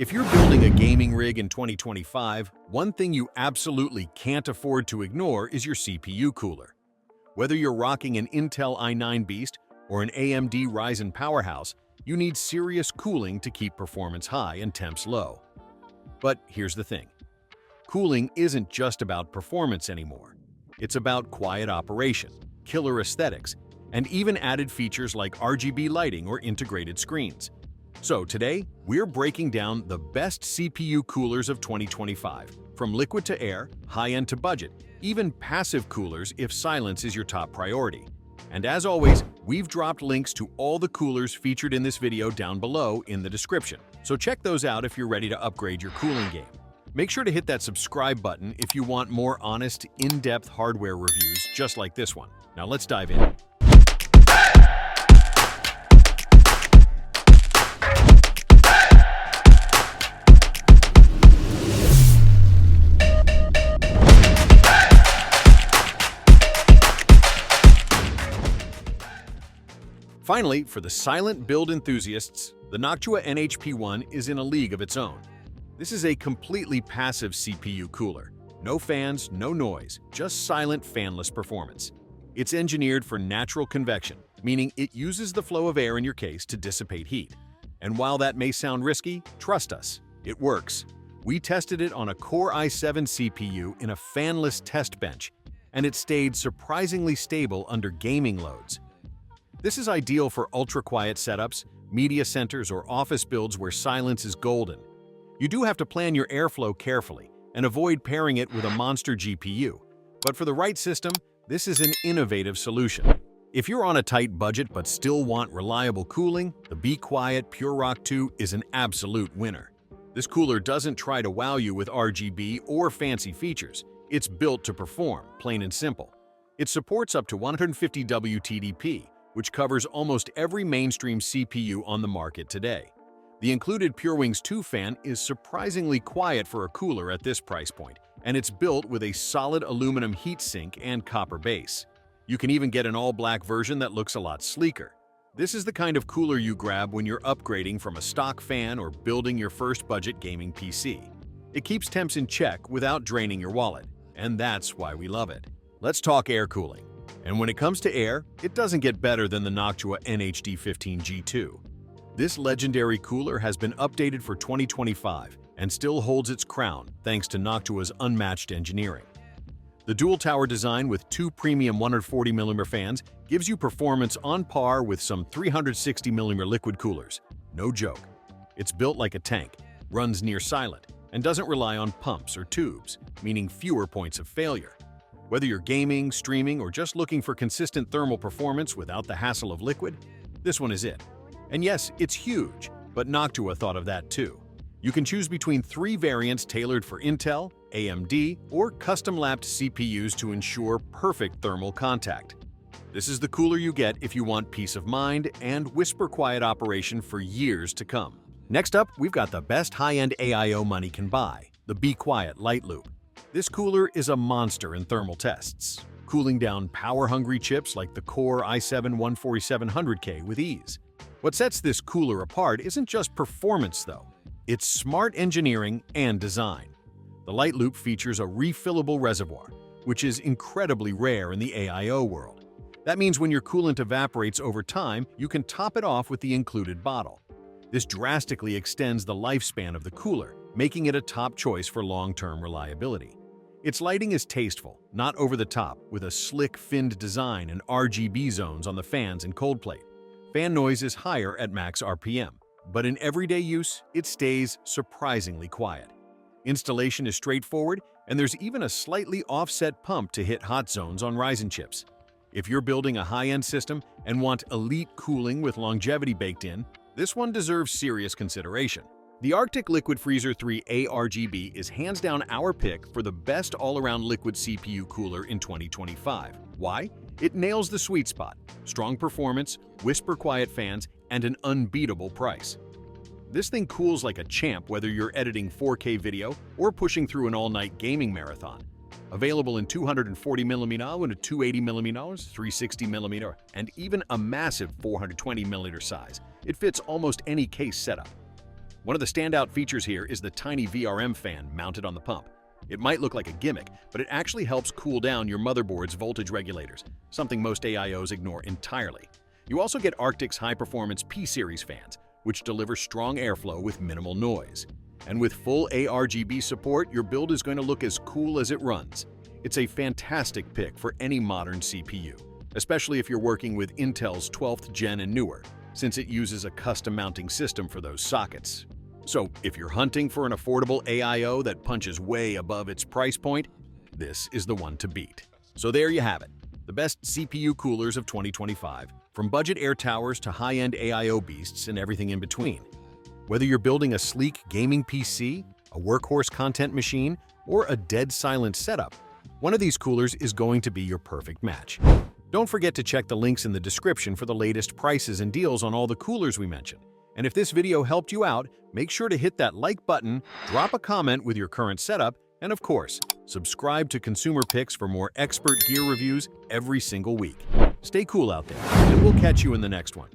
If you're building a gaming rig in 2025, one thing you absolutely can't afford to ignore is your CPU cooler. Whether you're rocking an Intel i9 Beast or an AMD Ryzen powerhouse, you need serious cooling to keep performance high and temps low. But here's the thing. Cooling isn't just about performance anymore. It's about quiet operation, killer aesthetics, and even added features like RGB lighting or integrated screens. So today, we're breaking down the best CPU coolers of 2025, from liquid to air, high-end to budget, even passive coolers if silence is your top priority. And as always, we've dropped links to all the coolers featured in this video down below in the description. So check those out if you're ready to upgrade your cooling game. Make sure to hit that subscribe button if you want more honest, in-depth hardware reviews just like this one. Now let's dive in. Finally, for the silent build enthusiasts, the Noctua NH-P1 is in a league of its own. This is a completely passive CPU cooler. No fans, no noise, just silent fanless performance. It's engineered for natural convection, meaning it uses the flow of air in your case to dissipate heat. And while that may sound risky, trust us, it works. We tested it on a Core i7 CPU in a fanless test bench, and it stayed surprisingly stable under gaming loads. This is ideal for ultra-quiet setups, media centers, or office builds where silence is golden. You do have to plan your airflow carefully and avoid pairing it with a monster GPU. But for the right system, this is an innovative solution. If you're on a tight budget but still want reliable cooling, the Be Quiet PureRock 2 is an absolute winner. This cooler doesn't try to wow you with RGB or fancy features. It's built to perform, plain and simple. It supports up to 150 WTDP, which covers almost every mainstream CPU on the market today. The included PureWings 2 fan is surprisingly quiet for a cooler at this price point, and it's built with a solid aluminum heatsink and copper base. You can even get an all-black version that looks a lot sleeker. This is the kind of cooler you grab when you're upgrading from a stock fan or building your first budget gaming PC. It keeps temps in check without draining your wallet, and that's why we love it. Let's talk air cooling. And when it comes to air, it doesn't get better than the Noctua NH-D15G2. This legendary cooler has been updated for 2025 and still holds its crown thanks to Noctua's unmatched engineering. The dual-tower design with two premium 140mm fans gives you performance on par with some 360mm liquid coolers. No joke. It's built like a tank, runs near silent, and doesn't rely on pumps or tubes, meaning fewer points of failure. Whether you're gaming, streaming, or just looking for consistent thermal performance without the hassle of liquid, this one is it. And yes, it's huge, but Noctua thought of that too. You can choose between 3 variants tailored for Intel, AMD, or custom-lapped CPUs to ensure perfect thermal contact. This is the cooler you get if you want peace of mind and whisper-quiet operation for years to come. Next up, we've got the best high-end AIO money can buy, the Be Quiet Light Loop. This cooler is a monster in thermal tests, cooling down power-hungry chips like the Core i7-14700K with ease. What sets this cooler apart isn't just performance, though. It's smart engineering and design. The Light Loop features a refillable reservoir, which is incredibly rare in the AIO world. That means when your coolant evaporates over time, you can top it off with the included bottle. This drastically extends the lifespan of the cooler, making it a top choice for long-term reliability. Its lighting is tasteful, not over the top, with a slick finned design and RGB zones on the fans and cold plate. Fan noise is higher at max RPM, but in everyday use, it stays surprisingly quiet. Installation is straightforward, and there's even a slightly offset pump to hit hot zones on Ryzen chips. If you're building a high-end system and want elite cooling with longevity baked in, this one deserves serious consideration. The Arctic Liquid Freezer 3 A-RGB is hands down our pick for the best all-around liquid CPU cooler in 2025. Why? It nails the sweet spot: strong performance, whisper-quiet fans, and an unbeatable price. This thing cools like a champ whether you're editing 4K video or pushing through an all-night gaming marathon. Available in 240mm and a 280mm, 360mm, and even a massive 420mm size, it fits almost any case setup. One of the standout features here is the tiny VRM fan mounted on the pump. It might look like a gimmick, but it actually helps cool down your motherboard's voltage regulators, something most AIOs ignore entirely. You also get Arctic's high-performance P-Series fans, which deliver strong airflow with minimal noise. And with full A-RGB support, your build is going to look as cool as it runs. It's a fantastic pick for any modern CPU, especially if you're working with Intel's 12th gen and newer, since it uses a custom mounting system for those sockets. So if you're hunting for an affordable AIO that punches way above its price point, this is the one to beat. So there you have it, the best CPU coolers of 2025, from budget air towers to high-end AIO beasts and everything in between. Whether you're building a sleek gaming PC, a workhorse content machine, or a dead silent setup, one of these coolers is going to be your perfect match. Don't forget to check the links in the description for the latest prices and deals on all the coolers we mentioned. And if this video helped you out, make sure to hit that like button, drop a comment with your current setup, and of course, subscribe to Consumer Picks for more expert gear reviews every single week. Stay cool out there, and we'll catch you in the next one.